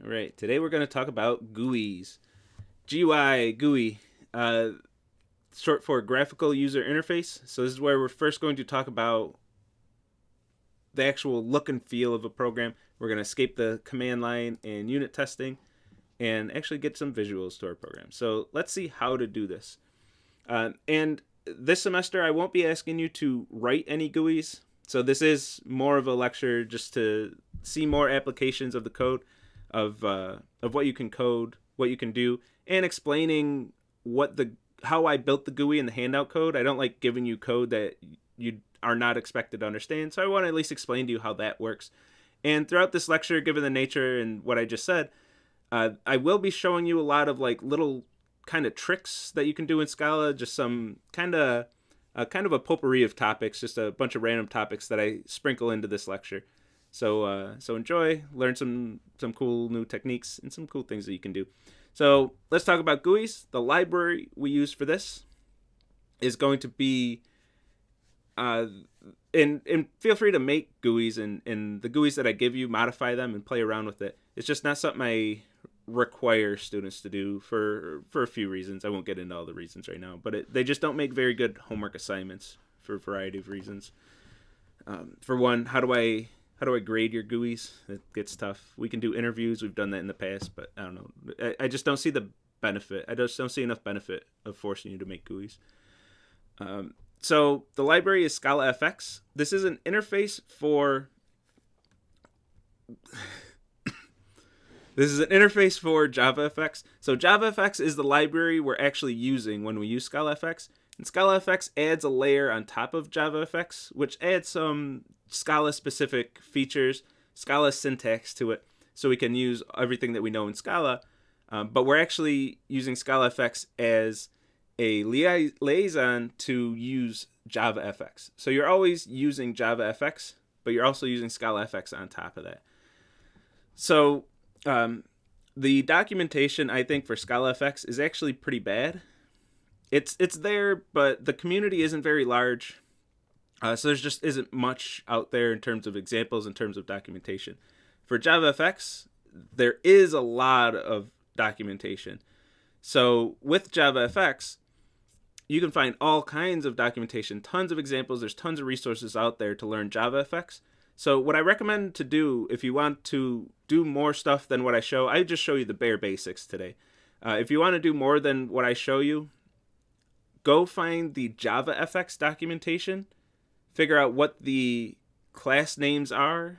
All right, today we're going to talk about GUIs. GUI, GUI, short for Graphical User Interface. So this is where we're first going to talk about the actual look and feel of a program. We're going to escape the command line and unit testing and actually get some visuals to our program. So let's see how to do this. And this semester, I won't be asking you to write any GUIs. So this is more of a lecture just to see more applications of the code, of what you can code, what you can do, and explaining how I built the GUI in the handout code. I don't like giving you code that you are not expected to understand, so I want to at least explain to you how that works. And throughout this lecture, given the nature and what I just said, I will be showing you a lot of like little kind of tricks that you can do in Scala, just some kind of a potpourri of topics, just a bunch of random topics that I sprinkle into this lecture. So enjoy, learn some cool new techniques and some cool things that you can do. So let's talk about GUIs. The library we use for this is going to be, and feel free to make GUIs, and the GUIs that I give you, modify them and play around with it. It's just not something I require students to do for a few reasons. I won't get into all the reasons right now, but they just don't make very good homework assignments for a variety of reasons. For one, how do I grade your GUIs? It gets tough. We can do interviews. We've done that in the past, but I don't know. I just don't see the benefit. I just don't see enough benefit of forcing you to make GUIs. So the library is ScalaFX. This is an interface for JavaFX. So JavaFX is the library we're actually using when we use ScalaFX. And ScalaFX adds a layer on top of JavaFX, which adds some Scala-specific features, Scala syntax to it, so we can use everything that we know in Scala. But we're actually using ScalaFX as a liaison to use JavaFX. So you're always using JavaFX, but you're also using ScalaFX on top of that. So the documentation, I think, for ScalaFX is actually pretty bad. It's there, but the community isn't very large. So there's just isn't much out there in terms of examples, in terms of documentation. For JavaFX, there is a lot of documentation. So with JavaFX, you can find all kinds of documentation, tons of examples. There's tons of resources out there to learn JavaFX. So what I recommend to do, if you want to do more stuff than what I show, I just show you the bare basics today. If you want to do more than what I show you, go find the JavaFX documentation, figure out what the class names are,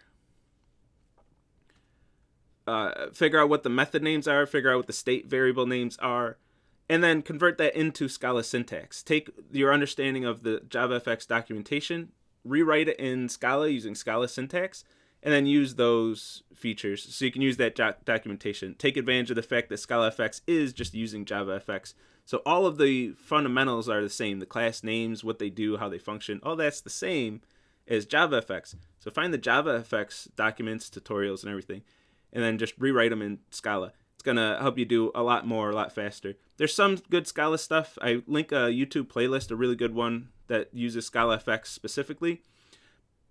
figure out what the method names are, figure out what the state variable names are, and then convert that into Scala syntax. Take your understanding of the JavaFX documentation, rewrite it in Scala using Scala syntax, and then use those features. So you can use that documentation. Take advantage of the fact that ScalaFX is just using JavaFX. So all of the fundamentals are the same. The class names, what they do, how they function, all that's the same as JavaFX. So find the JavaFX documents, tutorials, and everything, and then just rewrite them in Scala. It's going to help you do a lot more, a lot faster. There's some good Scala stuff. I link a YouTube playlist, a really good one that uses ScalaFX specifically.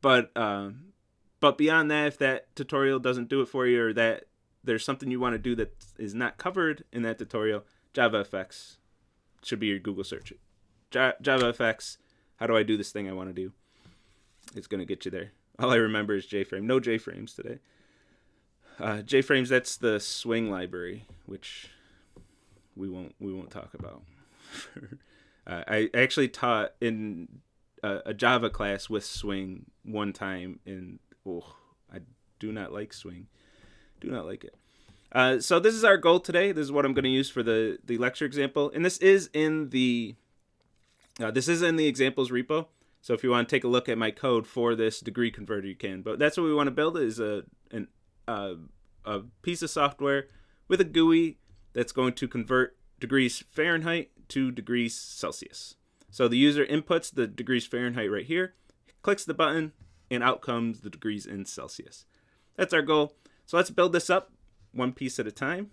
But beyond that, if that tutorial doesn't do it for you, or that there's something you want to do that is not covered in that tutorial, JavaFX should be your Google search. JavaFX, how do I do this thing I want to do? It's going to get you there. All I remember is JFrame. No JFrames today. JFrames, that's the Swing library, which we won't talk about. I actually taught in a Java class with Swing one time, and I do not like Swing. Do not like it. So this is our goal today. This is what I'm going to use for the lecture example, and this is in the examples repo. So if you want to take a look at my code for this degree converter, you can. But that's what we want to build, is a piece of software with a GUI that's going to convert degrees Fahrenheit to degrees Celsius. So the user inputs the degrees Fahrenheit right here, clicks the button, and out comes the degrees in Celsius. That's our goal. So let's build this up one piece at a time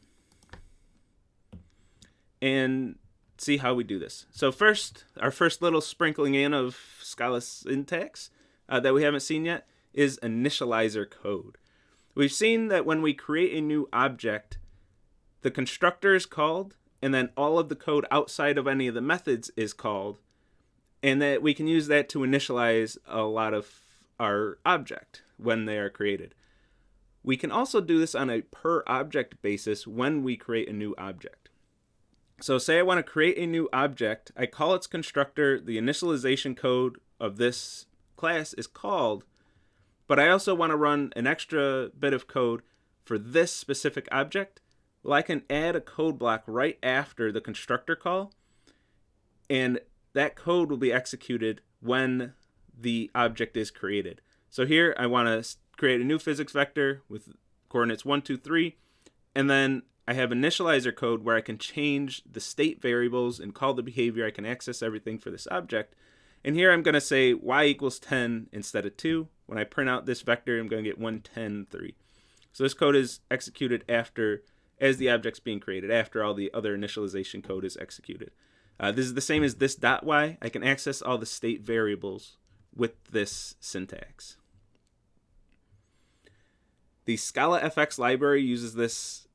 and see how we do this. So first, our first little sprinkling in of Scala syntax that we haven't seen yet is Initializer Code. We've seen that when we create a new object, the constructor is called, and then all of the code outside of any of the methods is called, and that we can use that to initialize a lot of our object when they are created. We can also do this on a per object basis when we create a new object. So say I want to create a new object, I call its constructor, the initialization code of this class is called, but I also want to run an extra bit of code for this specific object. Well, I can add a code block right after the constructor call, and that code will be executed when the object is created. So here I want to create a new physics vector with coordinates 1, 2, 3, and then I have initializer code where I can change the state variables and call the behavior. I can access everything for this object. And here I'm going to say y equals 10 instead of 2. When I print out this vector, I'm going to get 1, 10, 3. So this code is executed after, as the object's being created, after all the other initialization code is executed. This is the same as this .y. I can access all the state variables with this syntax. The Scala FX library uses this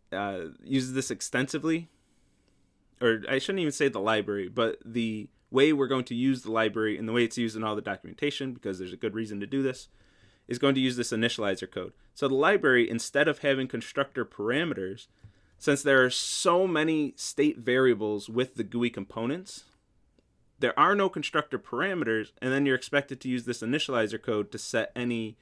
extensively, or I shouldn't even say the library, but the way we're going to use the library and the way it's used in all the documentation, because there's a good reason to do this, is going to use this initializer code. So the library, instead of having constructor parameters, since there are so many state variables with the GUI components, there are no constructor parameters, and then you're expected to use this initializer code to set any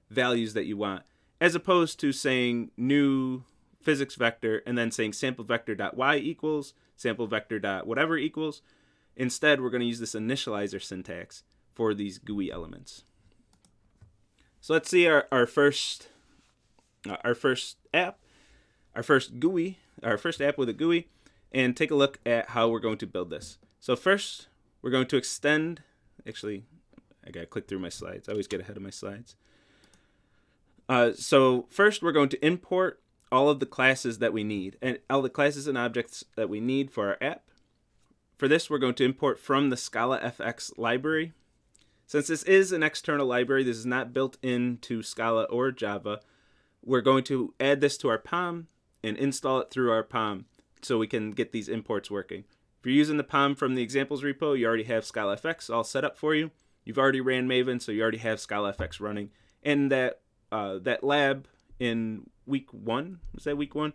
values that you want, as opposed to saying new physics vector and then saying sample vector.y equals sample vector.whatever equals. Instead, we're going to use this initializer syntax for these GUI elements. So let's see our first app, our first GUI, our first app with a GUI, and take a look at how we're going to build this. So first, we're going to extend. Actually, I gotta click through my slides. I always get ahead of my slides. So first, we're going to import all of the classes that we need, and all the classes and objects that we need for our app. For this, we're going to import from the Scala FX library. Since this is an external library, this is not built into Scala or Java, we're going to add this to our POM and install it through our POM so we can get these imports working. If you're using the POM from the examples repo, you already have Scala FX all set up for you. You've already ran Maven, so you already have Scala FX running. And that lab in week 1, was that week 1,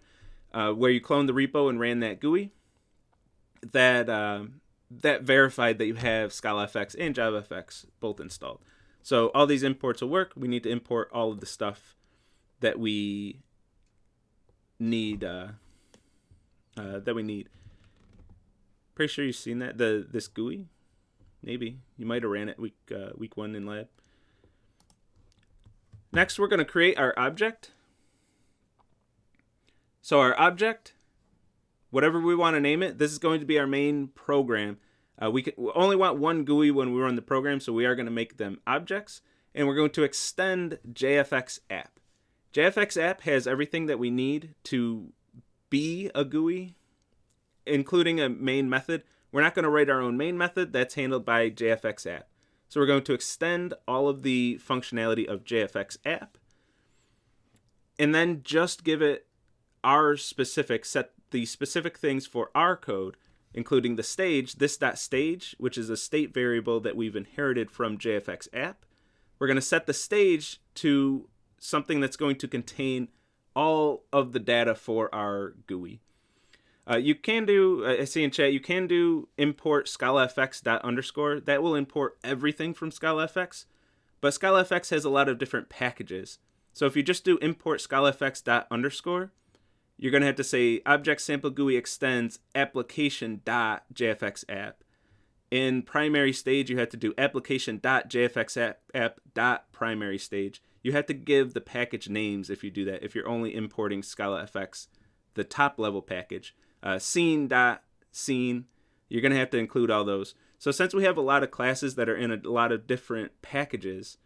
where you cloned the repo and ran that GUI, that verified that you have Scala FX and Java FX both installed. So all these imports will work. We need to import all of the stuff that we need. Pretty sure you've seen that this GUI. Maybe you might have ran it week 1 in lab. Next, we're going to create our object. So our object, whatever we want to name it, this is going to be our main program. We only want one GUI when we run the program, so we are going to make them objects. And we're going to extend JFX app. JFX app has everything that we need to be a GUI, including a main method. We're not going to write our own main method. That's handled by JFX app. So we're going to extend all of the functionality of JFX app, and then just give it our specific, set the specific things for our code, including the stage, this.stage, which is a state variable that we've inherited from JFX app. We're going to set the stage to something that's going to contain all of the data for our GUI. You can do, I see in chat, you can do import scalafx._. That will import everything from scalafx, but scalafx has a lot of different packages. So if you just do import scalafx._, you're going to have to say object sample GUI extends application.jfxapp. In primary stage, you have to do application.jfxapp.primary stage. You have to give the package names if you do that, if you're only importing scalafx, the top level package. Scene.scene, you're going to have to include all those. So since we have a lot of classes that are in a lot of different packages,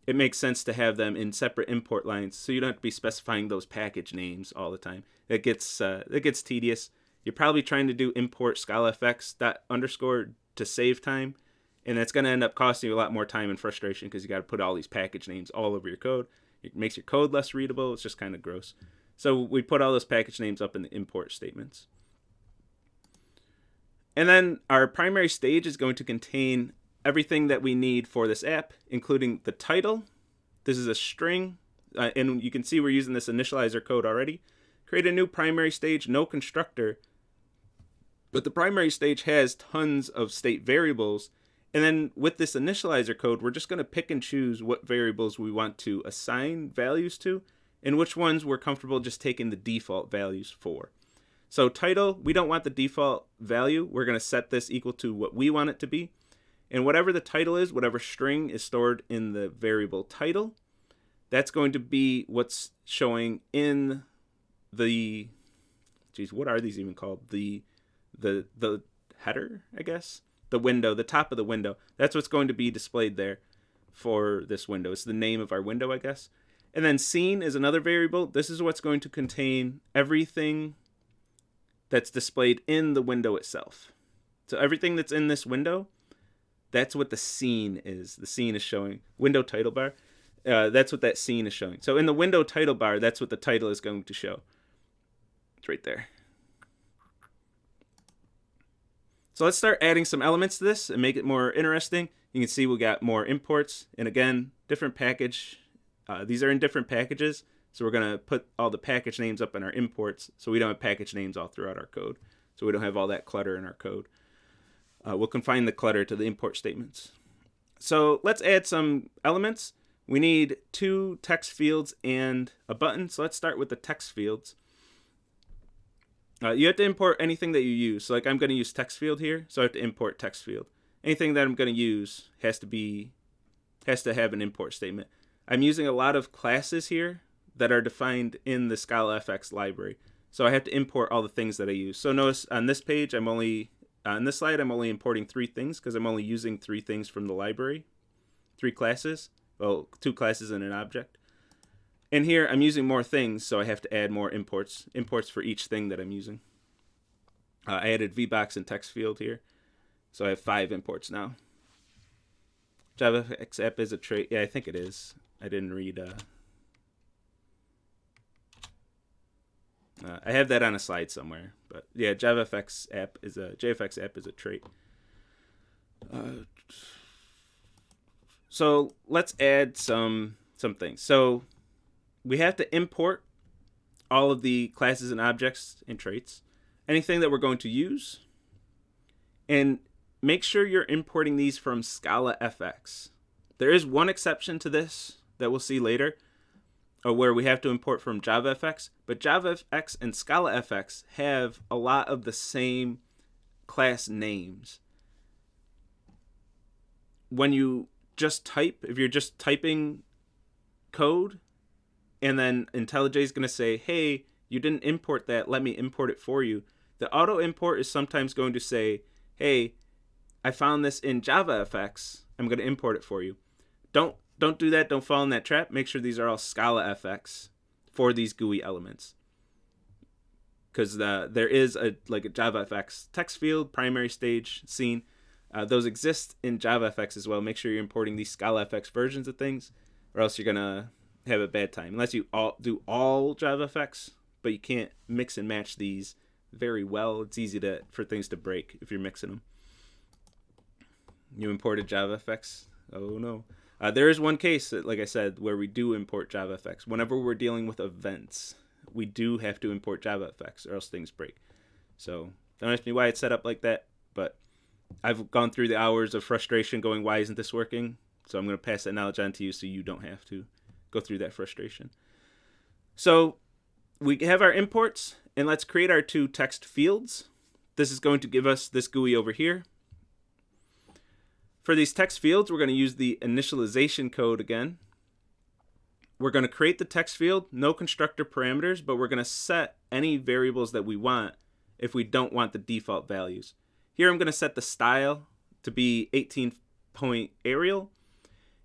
it makes sense to have them in separate import lines so you don't have to be specifying those package names all the time. It gets tedious. You're probably trying to do import scalafx._ to save time, and it's going to end up costing you a lot more time and frustration because you got to put all these package names all over your code. It makes your code less readable. It's just kind of gross. So we put all those package names up in the import statements. And then our primary stage is going to contain everything that we need for this app, including the title. This is a string, and you can see we're using this initializer code already. Create a new primary stage, no constructor. But the primary stage has tons of state variables. And then with this initializer code, we're just going to pick and choose what variables we want to assign values to and which ones we're comfortable just taking the default values for. So title, we don't want the default value. We're going to set this equal to what we want it to be. And whatever the title is, whatever string is stored in the variable title, that's going to be what's showing in the, geez, what are these even called? The header, I guess? The window, the top of the window. That's what's going to be displayed there for this window. It's the name of our window, I guess. And then scene is another variable. This is what's going to contain everything that's displayed in the window itself. So everything that's in this window, that's what the scene is. The scene is showing. Window title bar, that's what that scene is showing. So in the window title bar, that's what the title is going to show. It's right there. So let's start adding some elements to this and make it more interesting. You can see we got more imports. And again, different package. These are in different packages. So we're going to put all the package names up in our imports so we don't have package names all throughout our code. So we don't have all that clutter in our code. We'll confine the clutter to the import statements. So let's add some elements. We need 2 text fields and a button. So let's start with the text fields. You have to import anything that you use. So like I'm going to use text field here. So I have to import text field. Anything that I'm going to use has to have an import statement. I'm using a lot of classes here that are defined in the ScalaFX library. So I have to import all the things that I use. So notice on this page, on this slide, I'm only importing 3 things because I'm only using 3 things from the library. 3 classes, well, 2 classes and an object. And here I'm using more things, so I have to add more imports for each thing that I'm using. I added VBox and text field here. So I have 5 imports now. JavaFX app is a trait. Yeah, I think it is. I didn't read. I have that on a slide somewhere, but yeah, JavaFX app is a trait. So let's add some things. So we have to import all of the classes and objects and traits, anything that we're going to use, and make sure you're importing these from ScalaFX. There is one exception to this that we'll see later, or where we have to import from JavaFX, but JavaFX and ScalaFX have a lot of the same class names. When you just type, if you're just typing code, and then IntelliJ is going to say, hey, you didn't import that, let me import it for you. The auto import is sometimes going to say, hey, I found this in JavaFX, I'm going to import it for you. Don't do that. Don't fall in that trap. Make sure these are all ScalaFX for these GUI elements. Because there is a JavaFX text field, primary stage, scene. Those exist in JavaFX as well. Make sure you're importing these ScalaFX versions of things, or else you're going to have a bad time. Unless you do all JavaFX, but you can't mix and match these very well. It's easy for things to break if you're mixing them. You imported JavaFX? Oh no. There is one case, like I said, where we do import JavaFX. Whenever we're dealing with events, we do have to import JavaFX or else things break. So don't ask me why it's set up like that, but I've gone through the hours of frustration going, why isn't this working? So I'm going to pass that knowledge on to you so you don't have to go through that frustration. So we have our imports, and let's create our 2 text fields. This is going to give us this GUI over here. For these text fields, we're going to use the initialization code again. We're going to create the text field, no constructor parameters, but we're going to set any variables that we want if we don't want the default values. Here I'm going to set the style to be 18-point Arial.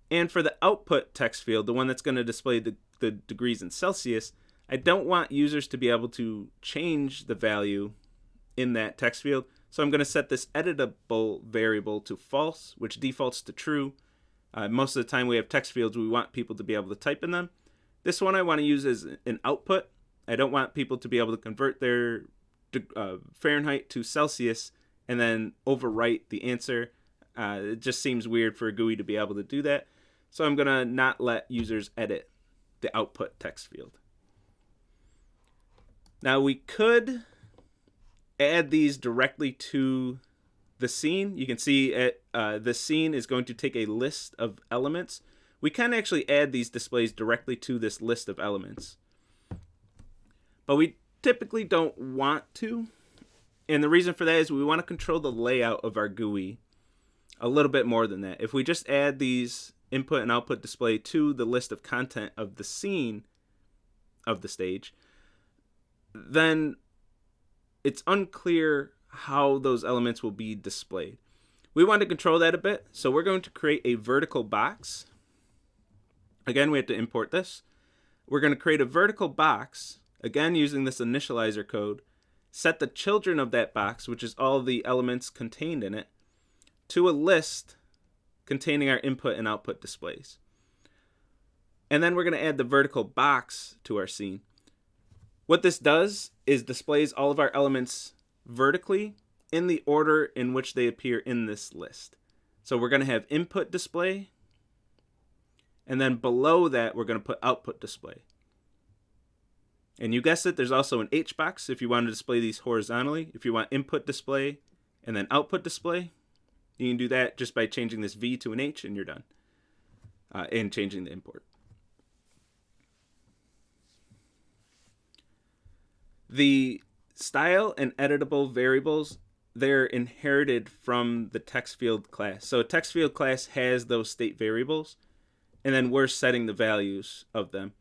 And for the output text field, the one that's going to display the degrees in Celsius, I don't want users to be able to change the value in that text field. So I'm going to set this editable variable to false, which defaults to true. Most of the time we have text fields, we want people to be able to type in them. This one I want to use as an output. I don't want people to be able to convert their Fahrenheit to Celsius and then overwrite the answer. It just seems weird for a GUI to be able to do that. So I'm going to not let users edit the output text field. Now we could add these directly to the scene. You can see the scene is going to take a list of elements. We can actually add these displays directly to this list of elements, but we typically don't want to. And the reason for that is we want to control the layout of our GUI a little bit more than that. If we just add these input and output display to the list of content of the scene of the stage, then it's unclear how those elements will be displayed. We want to control that a bit, so we're going to create a vertical box. Again, we have to import this. We're going to create a vertical box, again using this initializer code, set the children of that box, which is all the elements contained in it, to a list containing our input and output displays. And then we're going to add the vertical box to our scene. What this does is displays all of our elements vertically in the order in which they appear in this list. So we're going to have input display, and then below that we're going to put output display. And you guessed it, there's also an H box if you want to display these horizontally. If you want input display and then output display, you can do that just by changing this V to an H and you're done. And changing the import. The style and editable variables, they're inherited from the text field class. So a text field class has those state variables, and then we're setting the values of them.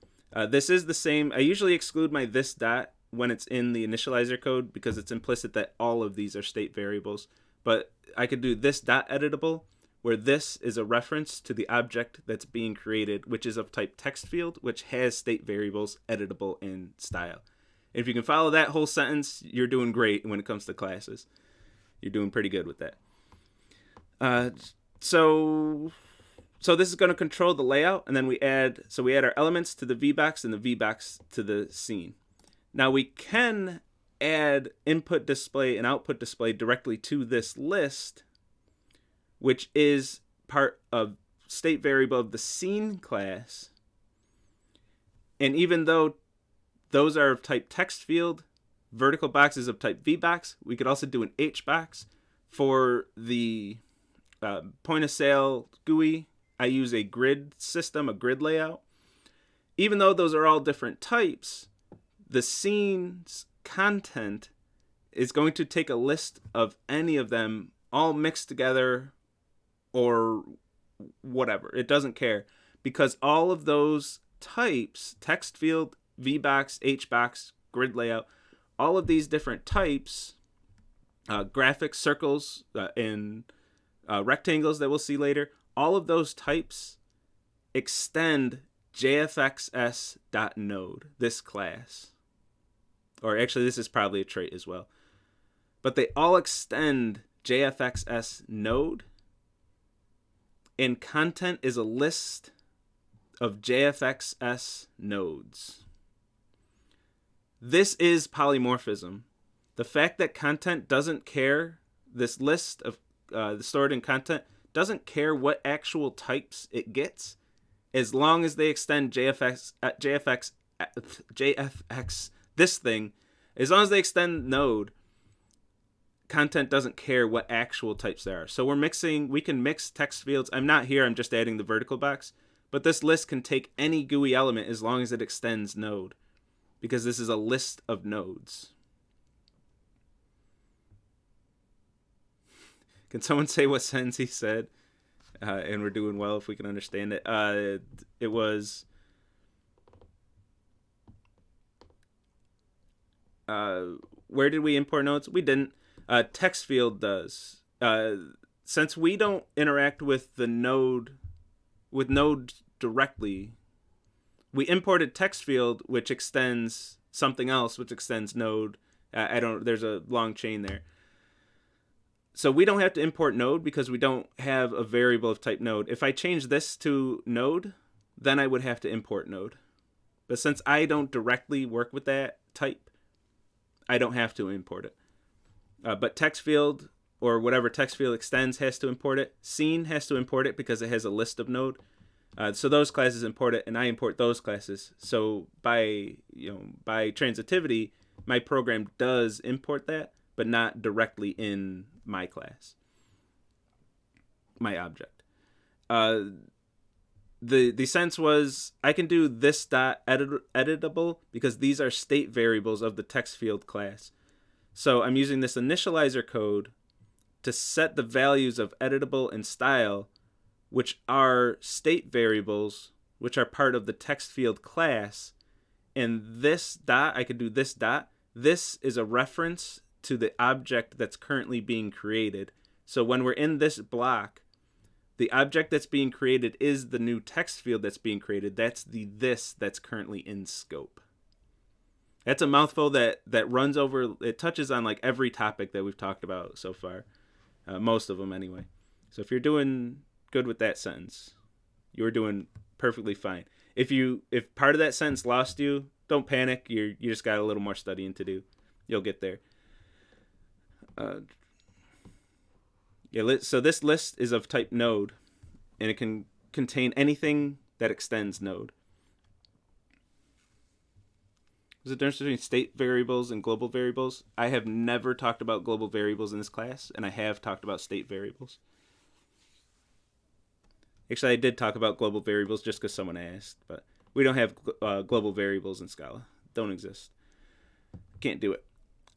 This is the same. I usually exclude my this dot when it's in the initializer code because it's implicit that all of these are state variables. But I could do this dot editable, where this is a reference to the object that's being created, which is of type text field, which has state variables, editable, and style. If you can follow that whole sentence, you're doing great when it comes to classes. You're doing pretty good with that. So this is going to control the layout, and then we add our elements to the VBox and the VBox to the scene. Now we can add input display and output display directly to this list, which is part of state variable of the scene class. And even though those are of type text field, vertical boxes of type VBox, we could also do an HBox. For the point of sale GUI, I use a grid system, a grid layout. Even though those are all different types, the scene's content is going to take a list of any of them all mixed together or whatever. It doesn't care, because all of those types, text field, VBox, HBox, grid layout, all of these different types, graphics, circles, and rectangles that we'll see later, all of those types extend jfxs.node, this class. Or actually, this is probably a trait as well. But they all extend jfxs node, and content is a list of jfxs nodes. This is polymorphism. The fact that content doesn't care, this list of stored in content doesn't care what actual types it gets, as long as they extend JFX, this thing, as long as they extend node, content doesn't care what actual types there are. So we can mix text fields. I'm not here, I'm just adding the vertical box, but this list can take any GUI element as long as it extends node, because this is a list of nodes. Can someone say what sentence he said? And we're doing well if we can understand it. It was, where did we import nodes? We didn't. Text field does. Since we don't interact with the node, directly, we imported text field, which extends something else, which extends node. There's a long chain there. So we don't have to import node because we don't have a variable of type node. If I change this to node, then I would have to import node. But since I don't directly work with that type, I don't have to import it. But text field or whatever text field extends has to import it. Scene has to import it because it has a list of node. So those classes import it, and I import those classes. So by transitivity, my program does import that, but not directly in my class, my object. The sense was I can do this dot editable because these are state variables of the text field class. So I'm using this initializer code to set the values of editable and style, which are state variables, which are part of the text field class. And this dot, I could do this dot. This is a reference to the object that's currently being created. So when we're in this block, the object that's being created is the new text field that's being created. That's the this that's currently in scope. That's a mouthful that runs over, it touches on like every topic that we've talked about so far. Most of them anyway. So if you're doing good with that sentence, you're doing perfectly fine. If part of that sentence lost you, don't panic. You just got a little more studying to do. You'll get there. So this list is of type node, and it can contain anything that extends node. There's a difference between state variables and global variables. I have never talked about global variables in this class, and I have talked about state variables. Actually, I did talk about global variables just because someone asked, but we don't have global variables in Scala. Don't exist. Can't do it.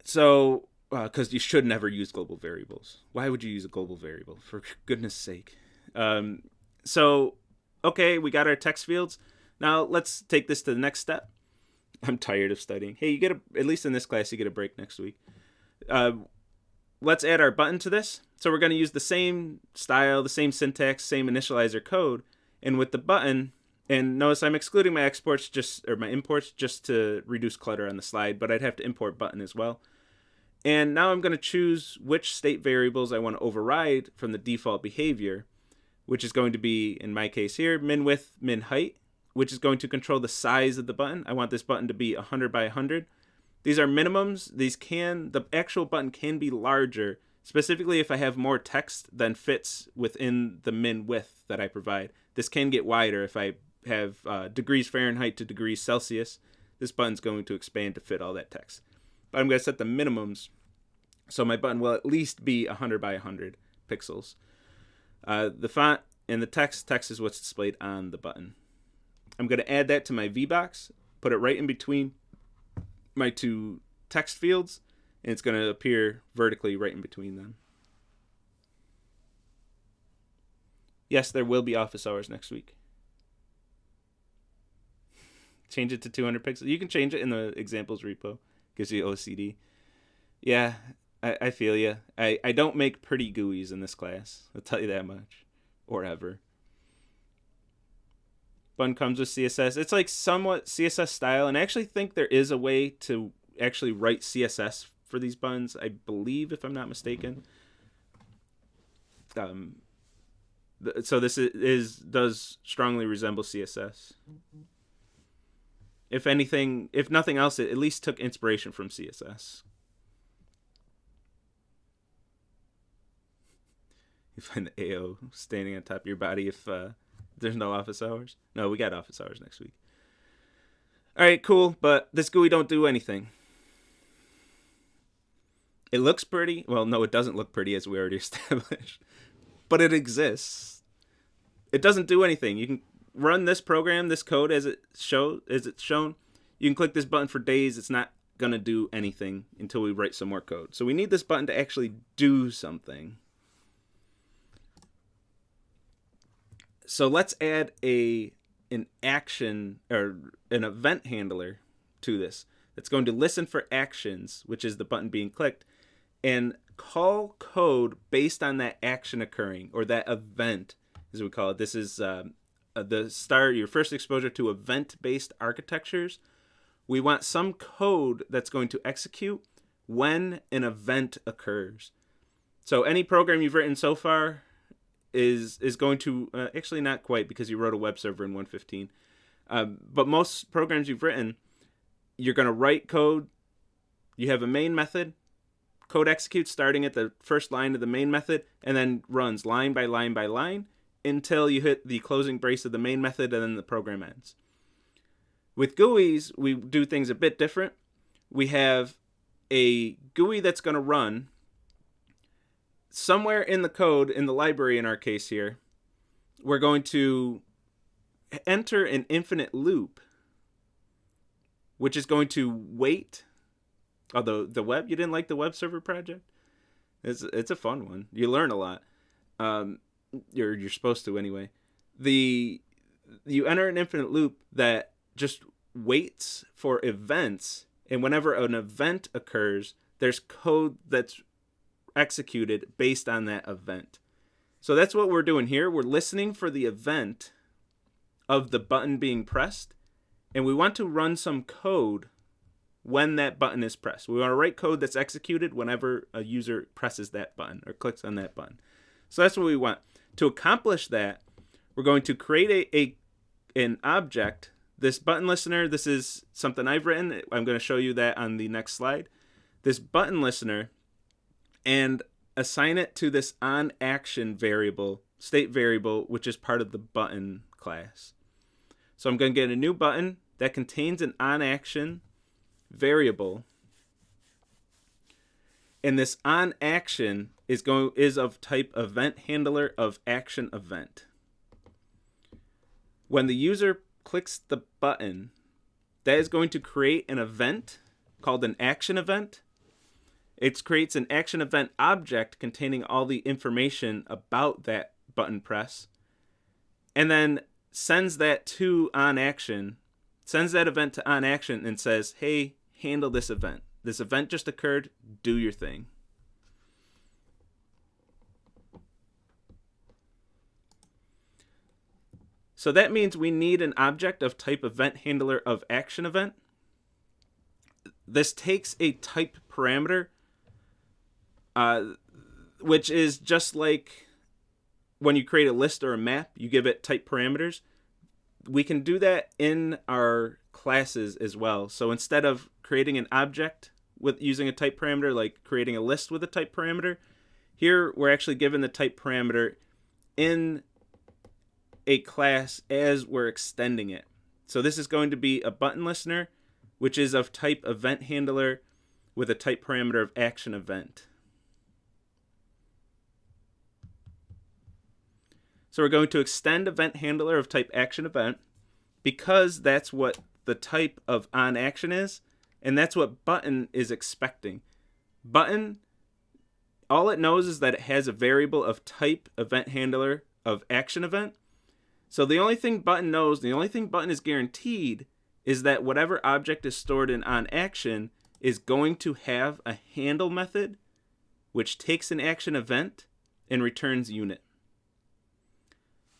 So, because you should never use global variables. Why would you use a global variable? For goodness sake. So, okay, we got our text fields. Now, let's take this to the next step. I'm tired of studying. Hey, you get at least in this class, you get a break next week. Let's add our button to this. So we're going to use the same style, the same syntax, same initializer code. And with the button, and notice I'm excluding my imports just to reduce clutter on the slide, but I'd have to import button as well. And now I'm going to choose which state variables I want to override from the default behavior, which is going to be, in my case here, min width, min height, which is going to control the size of the button. I want this button to be 100 by 100. These are minimums. The actual button can be larger, specifically if I have more text than fits within the min width that I provide. This can get wider if I have degrees Fahrenheit to degrees Celsius. This button's going to expand to fit all that text. But I'm going to set the minimums, so my button will at least be 100 by 100 pixels. The font and the text is what's displayed on the button. I'm going to add that to my VBox, put it right in between my two text fields, and it's going to appear vertically right in between them. Yes, there will be office hours next week. Change it to 200 pixels. You can change it in the examples repo. Gives you OCD. Yeah, I feel you. I don't make pretty GUIs in this class. I'll tell you that much. Or ever. Button comes with CSS. It's like somewhat CSS style, and I actually think there is a way to actually write CSS for these buttons, I believe, if I'm not mistaken. So this does strongly resemble CSS. If nothing else, it at least took inspiration from CSS. You find the AO standing on top of your body if there's no office hours. No, we got office hours next week. All right, cool, but this GUI don't do anything. It looks pretty. Well, no, it doesn't look pretty, as we already established. But it exists. It doesn't do anything. You can run this program, this code as it's shown. You can click this button for days. It's not going to do anything until we write some more code. So we need this button to actually do something. So let's add an action or an event handler to this that's going to listen for actions, which is the button being clicked, and call code based on that action occurring, or that event, as we call it. This is your first exposure to event-based architectures. We want some code that's going to execute when an event occurs. So any program you've written so far is going to, actually not quite, because you wrote a web server in 1.15. But most programs you've written, you're going to write code. You have a main method. Code executes starting at the first line of the main method and then runs line by line by line until you hit the closing brace of the main method, and then the program ends. With GUIs, we do things a bit different. We have a GUI that's going to run somewhere in the code, in the library in our case here. We're going to enter an infinite loop, which is going to wait. Although the web, you didn't like the web server project? It's a fun one. You learn a lot. You're supposed to anyway. You enter an infinite loop that just waits for events, and whenever an event occurs, there's code that's executed based on that event. So that's what we're doing here. We're listening for the event of the button being pressed, and we want to run some code when that button is pressed. We want to write code that's executed whenever a user presses that button or clicks on that button. So that's what we want. To accomplish that, we're going to create an object. This button listener, this is something I've written. I'm going to show you that on the next slide. This button listener, and assign it to this onAction variable, state variable, which is part of the button class. So I'm going to get a new button that contains an onAction variable, and this onAction is of type event handler of action event. When the user clicks the button, that is going to create an event called an action event. It creates an action event object containing all the information about that button press, and then sends that to onAction, sends that event to onAction and says, hey, handle this event. This event just occurred, do your thing. So that means we need an object of type event handler of action event. This takes a type parameter, which is just like when you create a list or a map, you give it type parameters. We can do that in our classes as well. So instead of creating an object with using a type parameter, like creating a list with a type parameter, here we're actually given the type parameter in a class as we're extending it. So this is going to be a button listener, which is of type event handler with a type parameter of action event. So we're going to extend event handler of type action event because that's what the type of onAction is, and that's what button is expecting. Button, all it knows is that it has a variable of type event handler of action event. So the only thing button knows, the only thing button is guaranteed, is that whatever object is stored in onAction is going to have a handle method, which takes an action event and returns unit.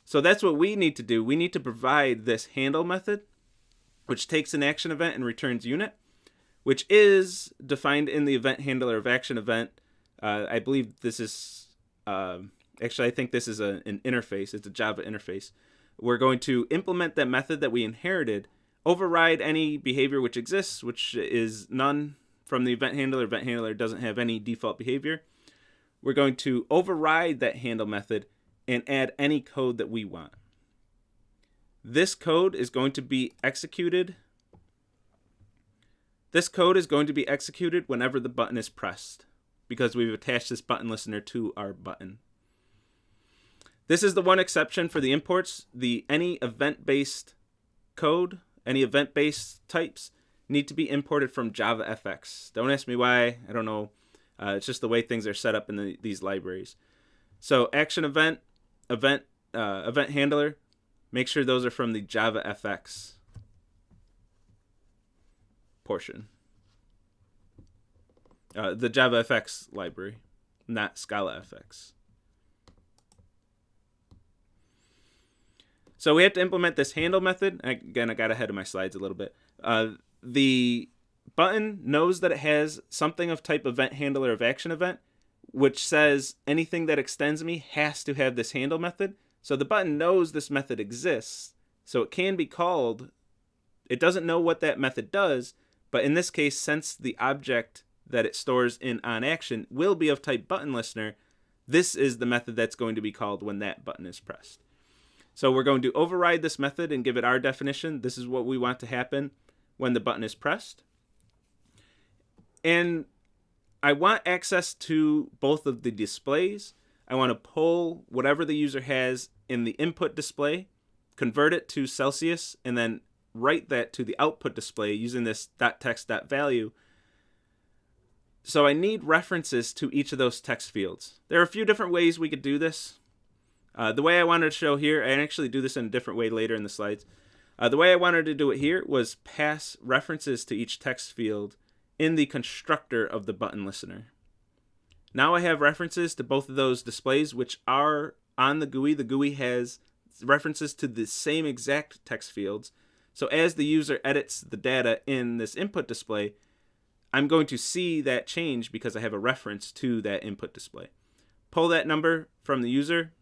So that's what we need to do. We need to provide this handle method, which takes an action event and returns unit, which is defined in the event handler of action event. I believe this is, actually I think this is an interface. It's a Java interface. We're going to implement that method that we inherited, override any behavior which exists, which is none from the event handler. Event handler doesn't have any default behavior. We're going to override that handle method and add any code that we want. This code is going to be executed. This code is going to be executed whenever the button is pressed, because we've attached this button listener to our button. This is the one exception for the imports. Any event-based code, any event-based types need to be imported from JavaFX. Don't ask me why. I don't know. It's just the way things are set up in these libraries. So action event, event handler, make sure those are from the JavaFX portion. The JavaFX library, not ScalaFX. So we have to implement this handle method. Again, I got ahead of my slides a little bit. The button knows that it has something of type event handler of action event, which says anything that extends me has to have this handle method. So the button knows this method exists, so it can be called it doesn't know what that method does, but in this case, since the object that it stores in onAction will be of type ButtonListener, this is the method that's going to be called when that button is pressed. So we're going to override this method and give it our definition. This is what we want to happen when the button is pressed. And I want access to both of the displays. I want to pull whatever the user has in the input display, convert it to Celsius, and then write that to the output display using this .text.value. So I need references to each of those text fields. There are a few different ways we could do this. The way I wanted to show here, I actually do this in a different way later in the slides. The way I wanted to do it here was pass references to each text field in the constructor of the ButtonListener. Now I have references to both of those displays, which are on the GUI. The GUI has references to the same exact text fields. So as the user edits the data in this input display, I'm going to see that change because I have a reference to that input display. Pull that number from the user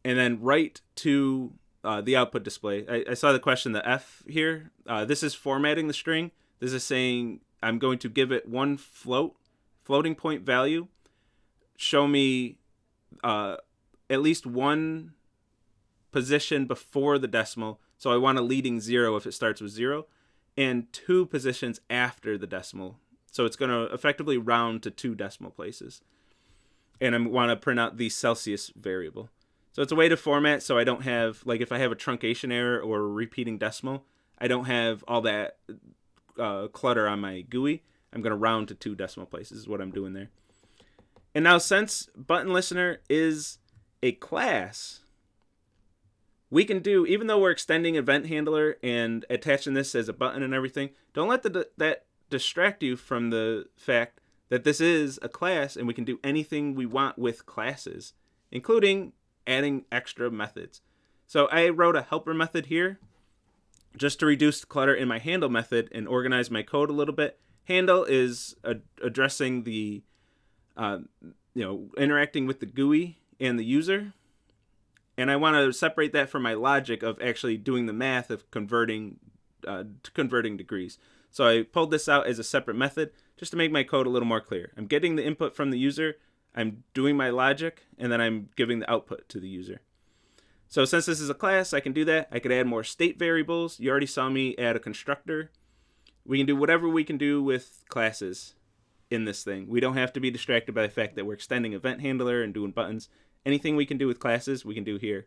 and then write to the output display. I saw the question, the F here. This is formatting the string. This is saying I'm going to give it one floating point value. Show me at least one position before the decimal. So I want a leading 0 if it starts with 0. And 2 positions after the decimal. So it's going to effectively round to 2 decimal places. And I want to print out the Celsius variable. So it's a way to format so I don't have, like if I have a truncation error or a repeating decimal, I don't have all that clutter on my GUI. I'm going to round to 2 decimal places is what I'm doing there. And now since ButtonListener is a class, we can do, even though we're extending event handler and attaching this as a button and everything, don't let that distract you from the fact that this is a class and we can do anything we want with classes, including adding extra methods. So I wrote a helper method here just to reduce clutter in my handle method and organize my code a little bit. Handle is addressing the, interacting with the GUI and the user. And I want to separate that from my logic of actually doing the math of converting degrees. So I pulled this out as a separate method just to make my code a little more clear. I'm getting the input from the user, I'm doing my logic, and then I'm giving the output to the user. So since this is a class, I can do that. I could add more state variables. You already saw me add a constructor. We can do whatever we can do with classes in this thing. We don't have to be distracted by the fact that we're extending event handler and doing buttons. Anything we can do with classes, we can do here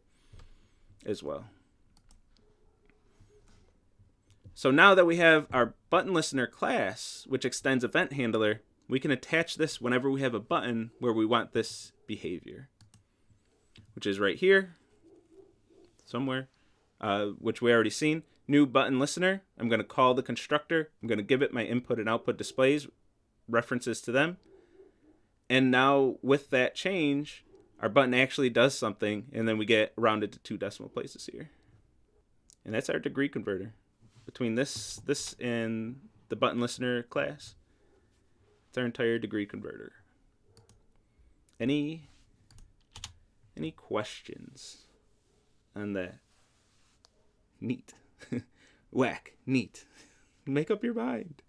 as well. So now that we have our ButtonListener class, which extends event handler, we can attach this whenever we have a button where we want this behavior, which is right here somewhere, which we already seen. New ButtonListener. I'm going to call the constructor. I'm going to give it my input and output displays, references to them. And now with that change, our button actually does something, and then we get rounded to 2 decimal places here. And that's our degree converter. Between this and the ButtonListener class, it's our entire degree converter. Any questions on that? Neat. Whack. Neat. Make up your mind.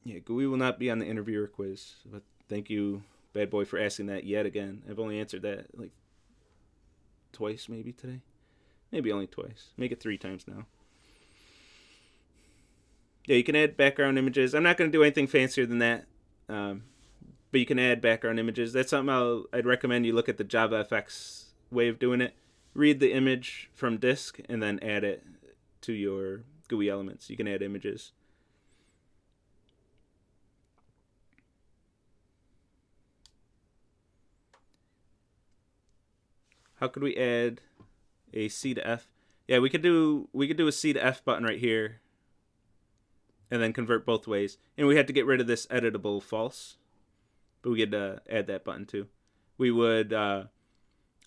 Yeah, GUI will not be on the interviewer quiz, but thank you, bad boy, for asking that yet again. I've only answered that like twice maybe today. Maybe only twice. Make it 3 times now. Yeah, you can add background images. I'm not going to do anything fancier than that, but you can add background images. That's something I'd recommend you look at the JavaFX way of doing it. Read the image from disk and then add it to your GUI elements. You can add images. How could we add a C to F? Yeah, we could do a C to F button right here, and then convert both ways. And we had to get rid of this editable false, but we could add that button too. We would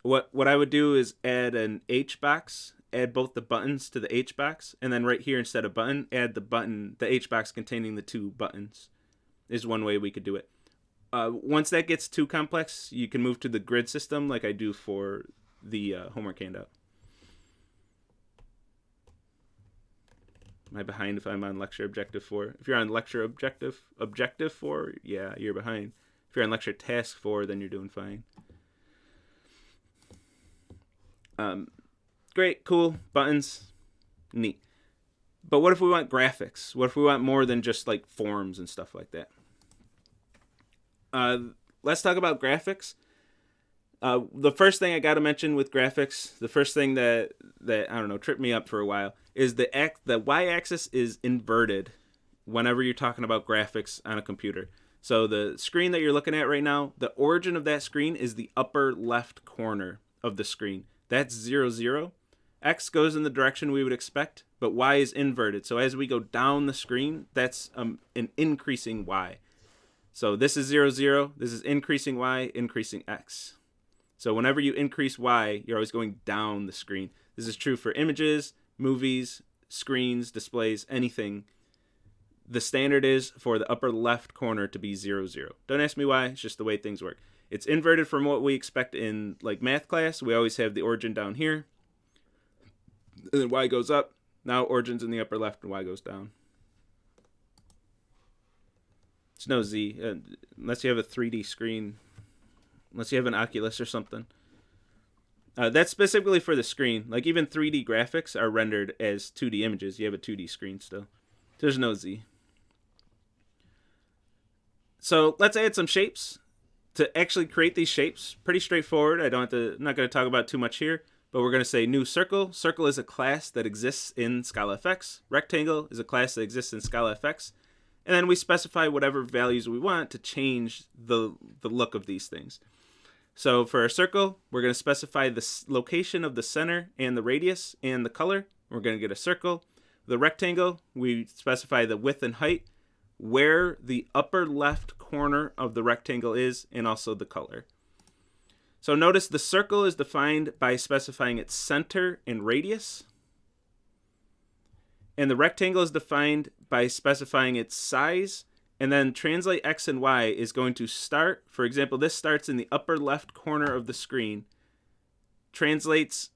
what I would do is add an H box, add both the buttons to the H box, and then right here instead of button, add the H box containing the 2 buttons. Is one way we could do it. Once that gets too complex, you can move to the grid system like I do for the homework handout. Am I behind if I'm on lecture objective 4? If you're on lecture objective 4, yeah, you're behind. If you're on lecture task 4, then you're doing fine. Great, cool, buttons, neat. But what if we want graphics? What if we want more than just like forms and stuff like that? Let's talk about graphics. The first thing I got to mention with graphics, the first thing that I don't know, tripped me up for a while, is the y-axis is inverted whenever you're talking about graphics on a computer. So the screen that you're looking at right now, the origin of that screen is the upper left corner of the screen. That's 0, 0. X goes in the direction we would expect, but Y is inverted. So as we go down the screen, that's an increasing Y. So this is 0, 0. This is increasing Y, increasing X. So whenever you increase Y, you're always going down the screen. This is true for images, movies, screens, displays, anything. The standard is for the upper left corner to be 0, 0. Don't ask me why, it's just the way things work. It's inverted from what we expect in like math class. We always have the origin down here. And then Y goes up. Now origin's in the upper left and Y goes down. It's no Z, unless you have a 3D screen. Unless you have an Oculus or something. That's specifically for the screen. Like even 3D graphics are rendered as 2D images. You have a 2D screen still. There's no Z. So let's add some shapes. To actually create these shapes, pretty straightforward. I'm not going to talk about too much here, but we're going to say new circle. Circle is a class that exists in ScalaFX. Rectangle is a class that exists in ScalaFX. And then we specify whatever values we want to change the look of these things. So for a circle, we're going to specify the location of the center and the radius and the color. We're going to get a circle. The rectangle, we specify the width and height, where the upper left corner of the rectangle is, and also the color. So notice the circle is defined by specifying its center and radius. And the rectangle is defined by specifying its size. And then translate X and Y is going to start, for example, this starts in the upper left corner of the screen, translates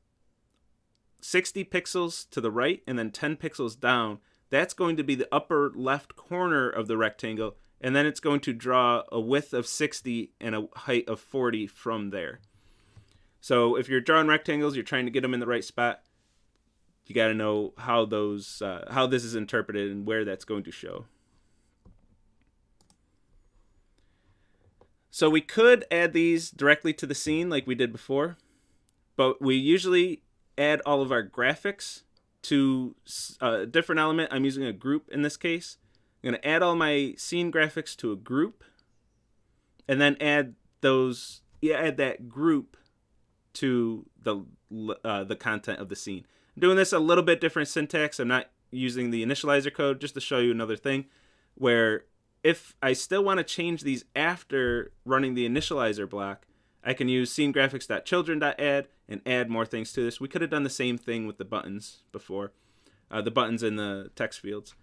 60 pixels to the right and then 10 pixels down. That's going to be the upper left corner of the rectangle, and then it's going to draw a width of 60 and a height of 40 from there. So if you're drawing rectangles, you're trying to get them in the right spot, you got to know how this is interpreted and where that's going to show. So we could add these directly to the scene like we did before, but we usually add all of our graphics to a different element. I'm using a group in this case. I'm going to add all my scene graphics to a group, and then add that group to the content of the scene. I'm doing this a little bit different syntax. I'm not using the initializer code, just to show you another thing where if I still want to change these after running the initializer block, I can use scenegraphics.children.add and add more things to this. We could have done the same thing with the buttons before, the buttons in the text fields.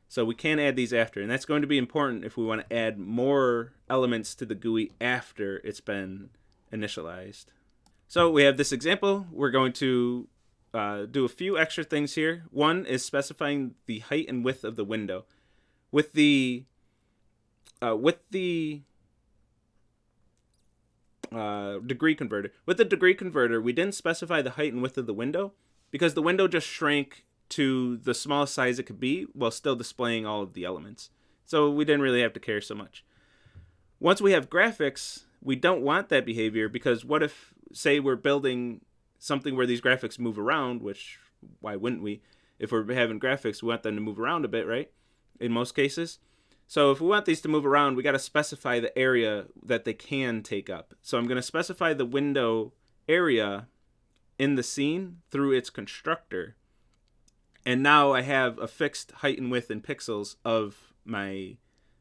So we can add these after, and that's going to be important if we want to add more elements to the GUI after it's been initialized. So we have this example. We're going to do a few extra things here. One is specifying the height and width of the window. With the degree converter. With the degree converter, we didn't specify the height and width of the window because the window just shrank to the smallest size it could be while still displaying all of the elements. So we didn't really have to care so much. Once we have graphics, we don't want that behavior because what if, say, we're building something where these graphics move around, which why wouldn't we? If we're having graphics, we want them to move around a bit, right? In most cases. So if we want these to move around, we got to specify the area that they can take up. So I'm going to specify the window area in the scene through its constructor. And now I have a fixed height and width in pixels of my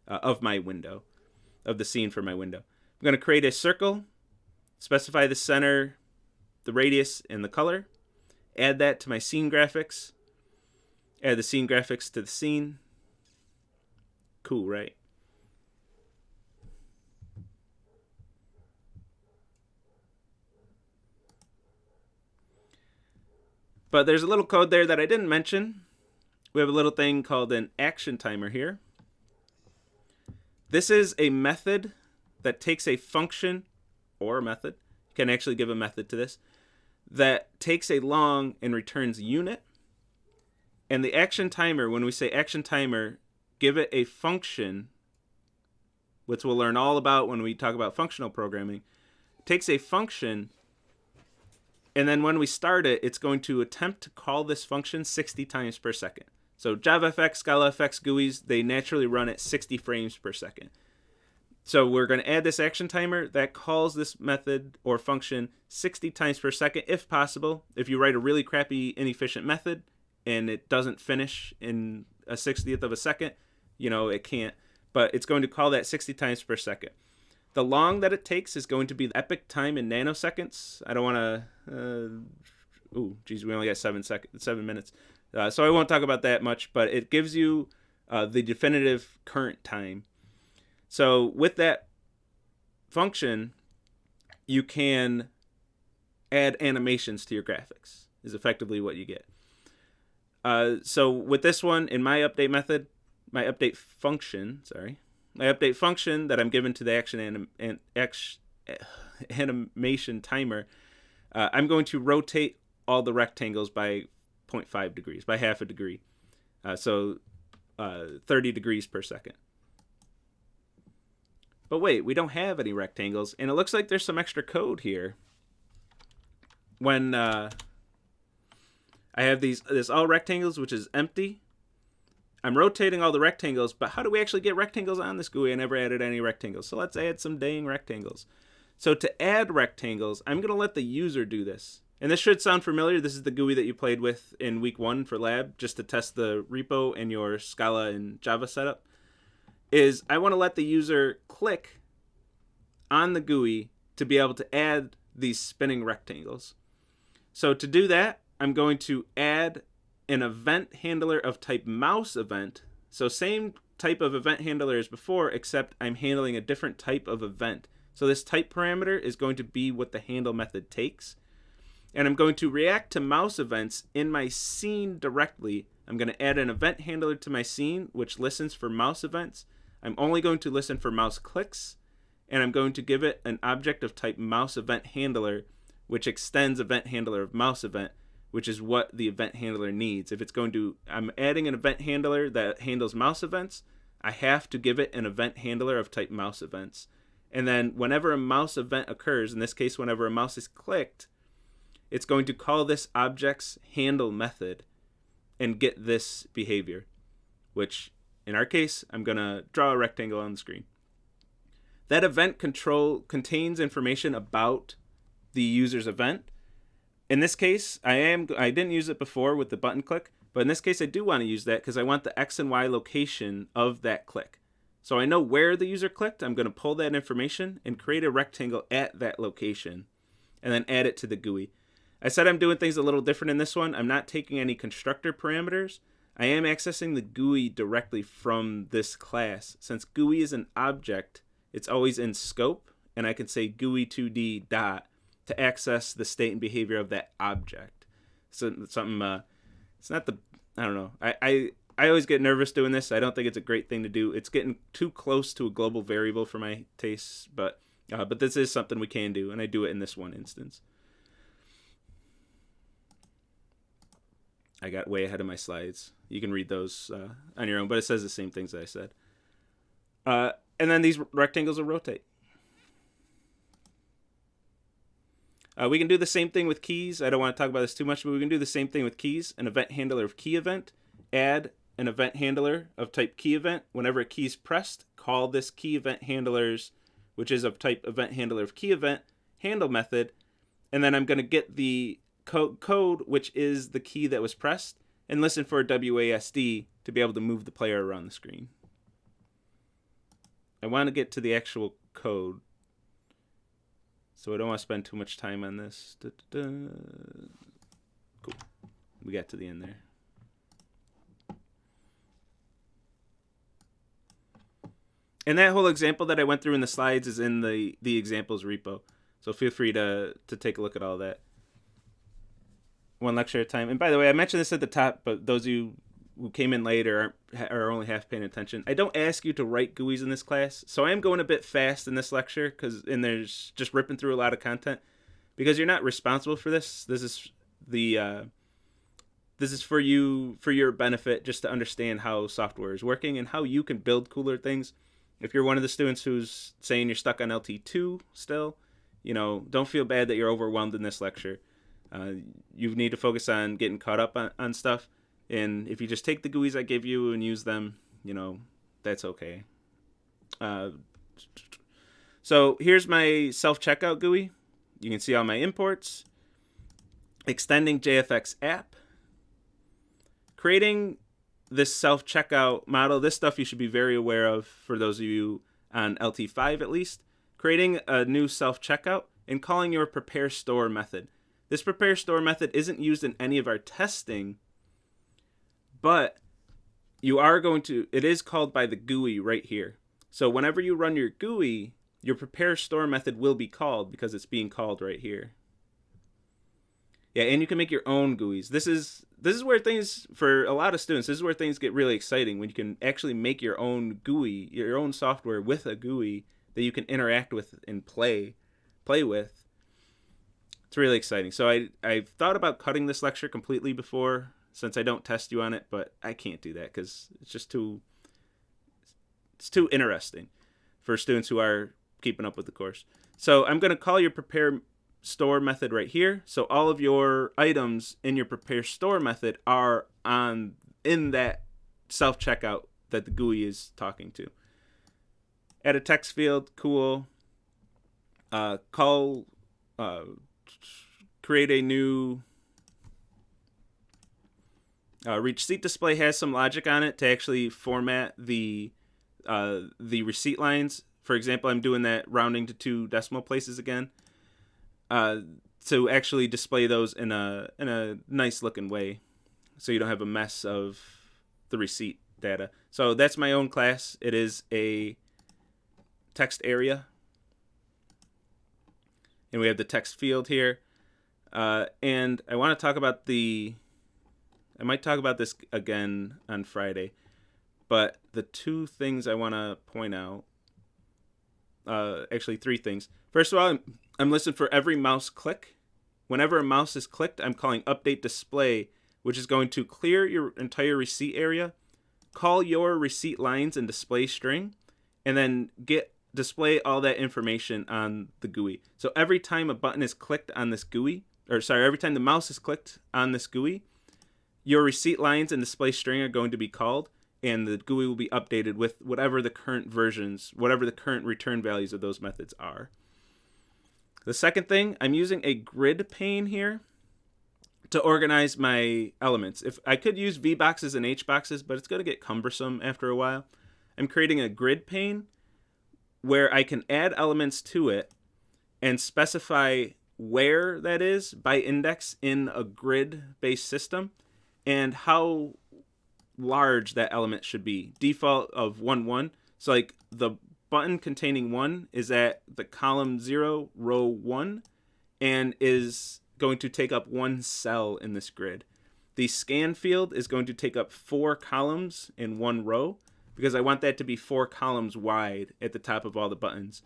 window, of the scene for my window. I'm going to create a circle, specify the center, the radius, and the color. Add that to my scene graphics. Add the scene graphics to the scene. Cool, right? But there's a little code there that I didn't mention. We have a little thing called an action timer here. This is a method that takes a function or a method. You can actually give a method to this that takes a long and returns a unit. And the action timer, when we say action timer, give it a function, which we'll learn all about when we talk about functional programming, takes a function, and then when we start it, it's going to attempt to call this function 60 times per second. So JavaFX, ScalaFX, GUIs, they naturally run at 60 frames per second. So we're going to add this action timer that calls this method or function 60 times per second if possible. If you write a really crappy, inefficient method and it doesn't finish in a 60th of a second, it can't. But it's going to call that 60 times per second. The long that it takes is going to be the epic time in nanoseconds. I don't want to... we only got 7 minutes. So I won't talk about that much, but it gives you the definitive current time. So with that function, you can add animations to your graphics, is effectively what you get. So with this one, in my update function that I'm given to the action animation timer, I'm going to rotate all the rectangles by 0.5 degrees, by half a degree. So 30 degrees per second. But wait, we don't have any rectangles, and it looks like there's some extra code here. When I have this all rectangles, which is empty, I'm rotating all the rectangles, but how do we actually get rectangles on this GUI? I never added any rectangles, so let's add some dang rectangles. So to add rectangles, I'm going to let the user do this. And this should sound familiar. This is the GUI that you played with in week 1 for lab, just to test the repo and your Scala and Java setup. Is I want to let the user click on the GUI to be able to add these spinning rectangles. So to do that, I'm going to add an event handler of type mouse event. So same type of event handler as before, except I'm handling a different type of event. So this type parameter is going to be what the handle method takes. And I'm going to react to mouse events in my scene directly. I'm going to add an event handler to my scene, which listens for mouse events. I'm only going to listen for mouse clicks, and I'm going to give it an object of type mouse event handler, which extends event handler of mouse event, which is what the event handler needs. If I'm adding an event handler that handles mouse events, I have to give it an event handler of type mouse events. And then whenever a mouse event occurs, in this case, whenever a mouse is clicked, it's going to call this object's handle method and get this behavior, which in our case, I'm going to draw a rectangle on the screen. That event control contains information about the user's event. In this case, I didn't use it before with the button click, but in this case I do want to use that because I want the X and Y location of that click. So I know where the user clicked. I'm going to pull that information and create a rectangle at that location and then add it to the GUI. I said I'm doing things a little different in this one. I'm not taking any constructor parameters. I am accessing the GUI directly from this class. Since GUI is an object, it's always in scope, and I can say GUI2D dot to access the state and behavior of that object. So something, it's not I don't know. I always get nervous doing this. I don't think it's a great thing to do. It's getting too close to a global variable for my tastes, but this is something we can do, and I do it in this one instance. I got way ahead of my slides. You can read those on your own, but it says the same things that I said. And then these rectangles will rotate. We can do the same thing with keys. I don't want to talk about this too much, but we can do the same thing with keys. An event handler of key event. Add an event handler of type key event. Whenever a key is pressed, call this key event handlers, which is of type event handler of key event, handle method. And then I'm going to get the code, which is the key that was pressed, and listen for a WASD to be able to move the player around the screen. I want to get to the actual code, so I don't want to spend too much time on this. Cool. We got to the end there. And that whole example that I went through in the slides is in the examples repo. So feel free to take a look at all that. one lecture at a time. And by the way, I mentioned this at the top, but those of you who came in late or are only half paying attention, I don't ask you to write GUIs in this class. So I am going a bit fast in this lecture and there's just ripping through a lot of content because you're not responsible for this. This is for you, for your benefit, just to understand how software is working and how you can build cooler things. If you're one of the students who's saying you're stuck on LT2 still, don't feel bad that you're overwhelmed in this lecture. You need to focus on getting caught up on stuff. And if you just take the GUIs I give you and use them, that's okay. So here's my self-checkout GUI. You can see all my imports. Extending JFX app. Creating this self-checkout model. This stuff you should be very aware of for those of you on LT5 at least. Creating a new self-checkout and calling your prepare store method. This prepare store method isn't used in any of our testing, but it is called by the GUI right here. So whenever you run your GUI, your prepare store method will be called because it's being called right here. Yeah, and you can make your own GUIs. This is where things, for a lot of students, this is where things get really exciting, when you can actually make your own GUI, your own software with a GUI that you can interact with and play with. It's really exciting. So I've thought about cutting this lecture completely before, since I don't test you on it, but I can't do that because it's too interesting for students who are keeping up with the course. So I'm going to call your prepare store method right here. So all of your items in your prepare store method are in that self-checkout that the GUI is talking to. Add a text field, cool. Create a new receipt display. Has some logic on it to actually format the receipt lines. For example, I'm doing that rounding to 2 decimal places again, to actually display those in a nice looking way, so you don't have a mess of the receipt data. So that's my own class. It is a text area, and we have the text field here. And I want to talk about I might talk about this again on Friday, but the 2 things I want to point out, actually 3 things. First of all, I'm listening for every mouse click. Whenever a mouse is clicked, I'm calling update display, which is going to clear your entire receipt area, call your receipt lines and display string, and then display all that information on the GUI. So every time a button is clicked on this GUI, every time the mouse is clicked on this GUI, your receipt lines and display string are going to be called, and the GUI will be updated with whatever the current return values of those methods are. The second thing, I'm using a grid pane here to organize my elements. If I could use VBoxes and HBoxes, but it's going to get cumbersome after a while. I'm creating a grid pane where I can add elements to it and specify where that is by index in a grid-based system and how large that element should be. Default of 1, 1. So like the button containing 1 is at the column 0, row 1, and is going to take up 1 cell in this grid. The scan field is going to take up 4 columns in 1 row because I want that to be 4 columns wide at the top of all the buttons.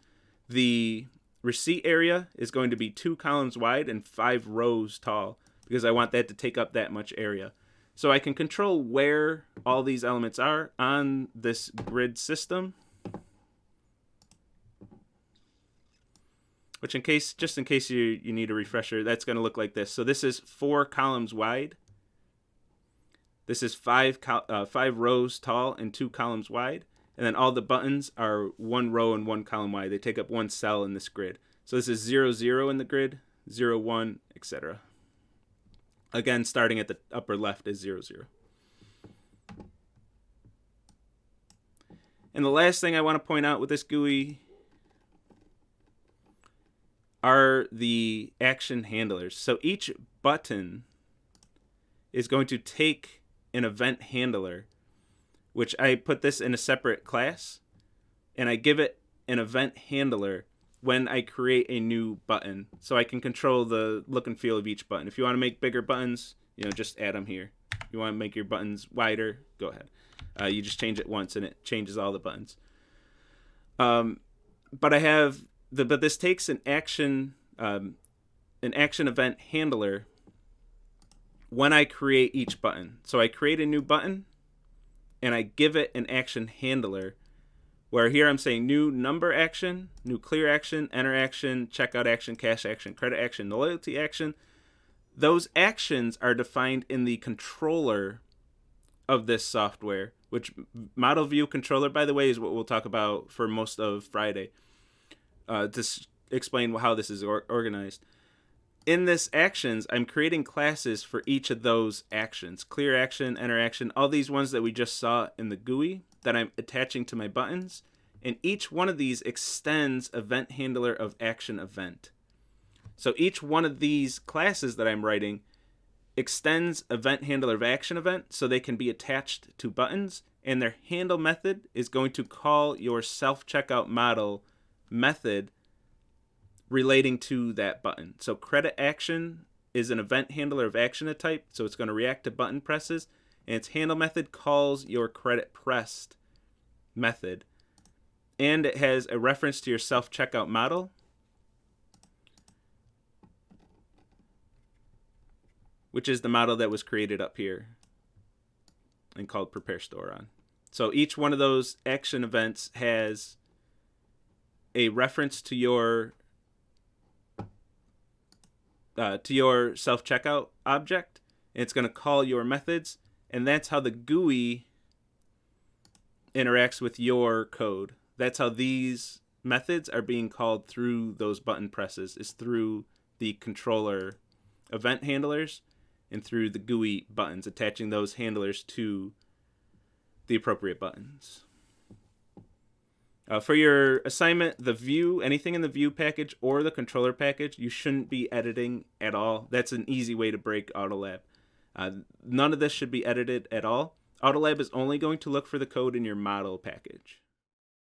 The receipt area is going to be 2 columns wide and 5 rows tall because I want that to take up that much area. So I can control where all these elements are on this grid system, which just in case you need a refresher, that's going to look like this. So this is 4 columns wide. This is 5 rows tall and 2 columns wide. And then all the buttons are 1 row and 1 column wide. They take up 1 cell in this grid. So this is 0, 0 in the grid, 0, 1, etc. Again, starting at the upper left is 0, 0. And the last thing I want to point out with this GUI are the action handlers. So each button is going to take an event handler, which I put this in a separate class, and I give it an event handler when I create a new button. So I can control the look and feel of each button. If you want to make bigger buttons, just add them here. If you want to make your buttons wider, go ahead. You just change it once and it changes all the buttons. But this takes an action event handler when I create each button. So I create a new button and I give it an action handler, where here I'm saying new number action, new clear action, enter action, checkout action, cash action, credit action, loyalty action. Those actions are defined in the controller of this software, which model view controller, by the way, is what we'll talk about for most of Friday, to explain how this is organized. In this actions, I'm creating classes for each of those actions. Clear action, enter action, all these ones that we just saw in the GUI that I'm attaching to my buttons. And each one of these extends event handler of action event. So each one of these classes that I'm writing extends event handler of action event so they can be attached to buttons. And their handle method is going to call your self-checkout model method relating to that button. So credit action is an event handler of action type, so it's going to react to button presses, and its handle method calls your credit pressed method. And it has a reference to your self-checkout model, which is the model that was created up here and called prepare store on. So each one of those action events has a reference to your self-checkout object, and it's going to call your methods, and that's how the GUI interacts with your code. That's how these methods are being called through those button presses, is through the controller event handlers and through the GUI buttons, attaching those handlers to the appropriate buttons. For your assignment, the view, anything in the view package or the controller package, you shouldn't be editing at all. That's an easy way to break Autolab. None of this should be edited at all. Autolab is only going to look for the code in your model package.